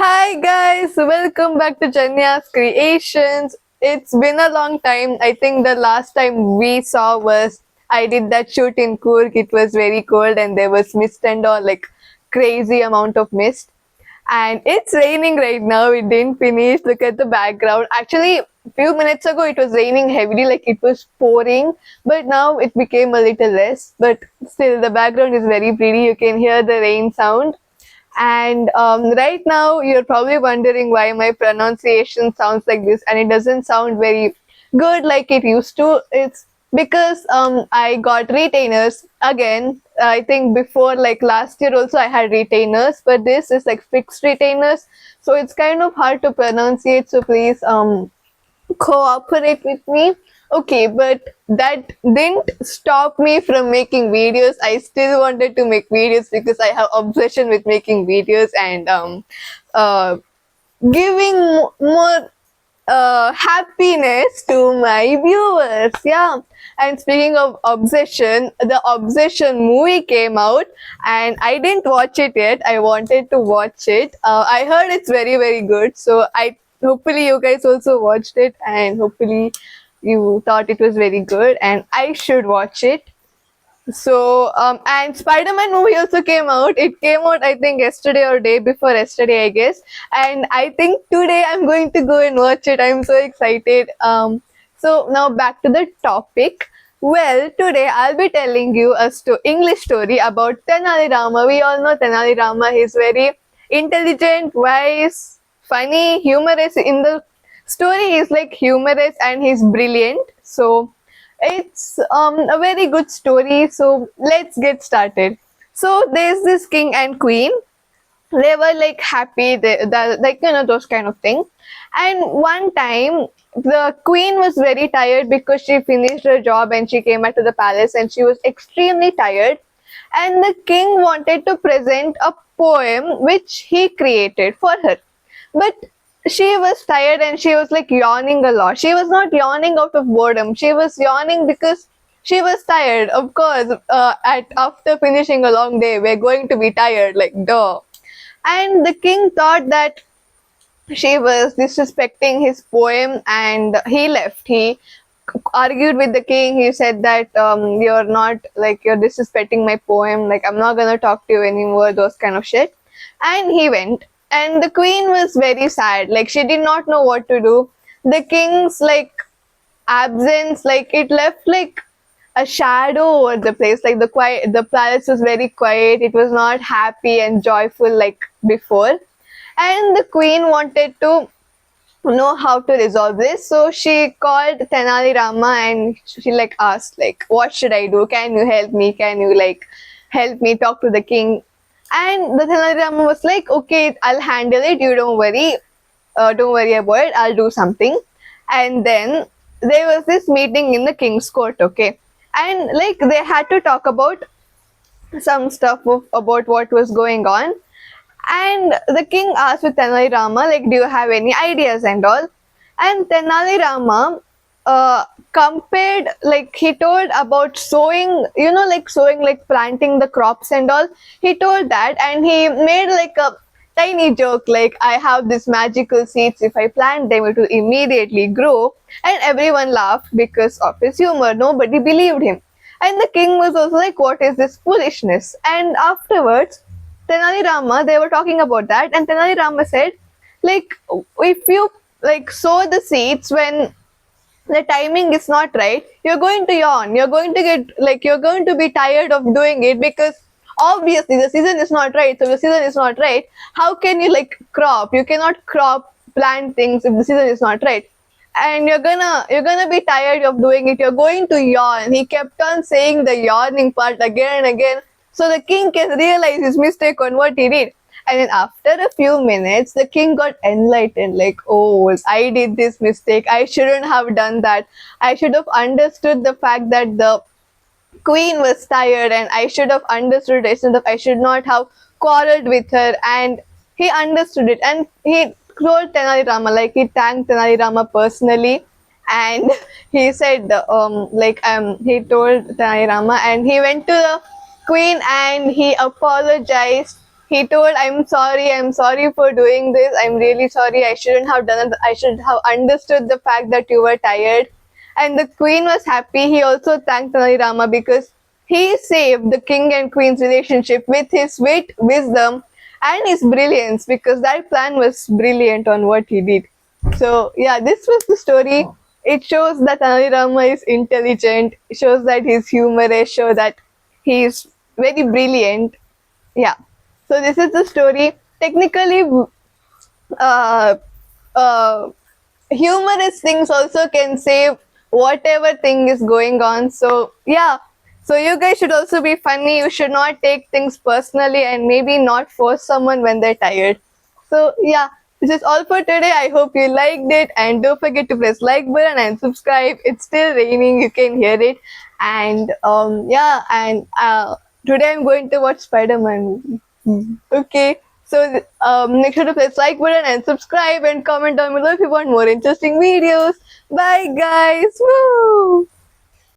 Hi guys, welcome back to Janya's Creations. It's been a long time. I think the last time we saw was I did that shoot in Coorg. It was very cold and there was mist and all, like crazy amount of mist. And it's raining right now. It didn't finish. Look at the background. Actually, a few minutes ago it was raining heavily, like it was pouring, but now it became a little less. But still, the background is very pretty. You can hear the rain sound. And right now, you're probably wondering why my pronunciation sounds like this, and it doesn't sound very good like it used to. It's because I got retainers again. I think before, like last year, also I had retainers, but this is like fixed retainers, so it's kind of hard to pronunciate. So please cooperate with me. Okay, but that didn't stop me from making videos. I still wanted to make videos because I have obsession with making videos and uh, giving more happiness to my viewers. Yeah. And speaking of obsession, the Obsession movie came out and I didn't watch it yet. I wanted to watch it. I heard it's very, very good. So I hopefully you guys also watched it and hopefully you thought it was very good and I should watch it. So, and Spider-Man movie also came out. It came out, I think, yesterday or day before yesterday, I guess. And I think today I'm going to go and watch it. I'm so excited. So now back to the topic. Well, today I'll be telling you a English story about Tenali Rama. We all know Tenali Rama. He's very intelligent, wise, funny, humorous. In the story, he's like humorous and he's brilliant. So it's a very good story. So let's get started. So there's this king and queen. They were like happy, like those kind of thing. And one time, the queen was very tired because she finished her job and she came back to the palace and she was extremely tired. And the king wanted to present a poem which he created for her. But she was tired and she was like yawning a lot. She was not yawning out of boredom. She was yawning because she was tired. Of course, at after finishing a long day, we're going to be tired, like duh. And the king thought that she was disrespecting his poem and he left. He argued with the king. He said that you're not, like, you're disrespecting my poem, like I'm not gonna talk to you anymore, those kind of shit. And he went, and the queen was very sad, like she did not know what to do. The king's like absence, like it left like a shadow over the place, like the palace was very quiet, it was not happy and joyful like before. And the queen wanted to know how to resolve this. So she called Tenali Rama and she like asked, like, what should I do? Can you help me? Can you like help me talk to the king? And the Tenali Rama was like, okay, I'll handle it. You don't worry about it. I'll do something. And then there was this meeting in the king's court, okay, and like they had to talk about some stuff about what was going on. And the king asked with Tenali Rama, like, do you have any ideas and all? And Tenali Rama compared, like, he told about sowing, like sowing, like planting the crops and all. He told that and he made like a tiny joke, like, I have this magical seeds. If I plant them, it will immediately grow. And everyone laughed because of his humor. Nobody believed him. And the king was also like, what is this foolishness? And afterwards, Tenali Rama, they were talking about that, and Tenali Rama said, like, if you like sow the seeds when the timing is not right, you're going to yawn. You're going to get like you're going to be tired of doing it because obviously the season is not right. So if the season is not right, how can you like crop? You cannot crop plant things if the season is not right. And you're gonna be tired of doing it. You're going to yawn. He kept on saying the yawning part again and again. So the king can realize his mistake on what he did. And then after a few minutes, the king got enlightened, like, oh, I did this mistake. I shouldn't have done that. I should have understood the fact that the queen was tired and I should have understood it. I should not have quarreled with her. And he understood it. And he told Tenali Rama, like, he thanked Tenali Rama personally. And he said, he told Tenali Rama and he went to the queen and he apologized. he told, I'm sorry for doing this. I'm really sorry. I shouldn't have done it. I should have understood the fact that you were tired. And the queen was happy. He also thanked Tenali Rama because he saved the king and queen's relationship with his wit, wisdom, and his brilliance, because that plan was brilliant on what he did. So yeah, this was the story. It shows that Tenali Rama is intelligent. It shows that he's humorous. Shows that he's very brilliant. Yeah. So this is the story. Technically, uh, uh, humorous things also can save whatever thing is going on. So yeah. So you guys should also be funny. You should not take things personally and maybe not force someone when they're tired. So yeah. This is all for today. I hope you liked it, and don't forget to press like button and subscribe. It's still raining. You can hear it. And yeah. And today I'm going to watch Spider-Man movie. Okay. So make sure to press like button and subscribe and comment down below if you want more interesting videos. Bye guys. Woo!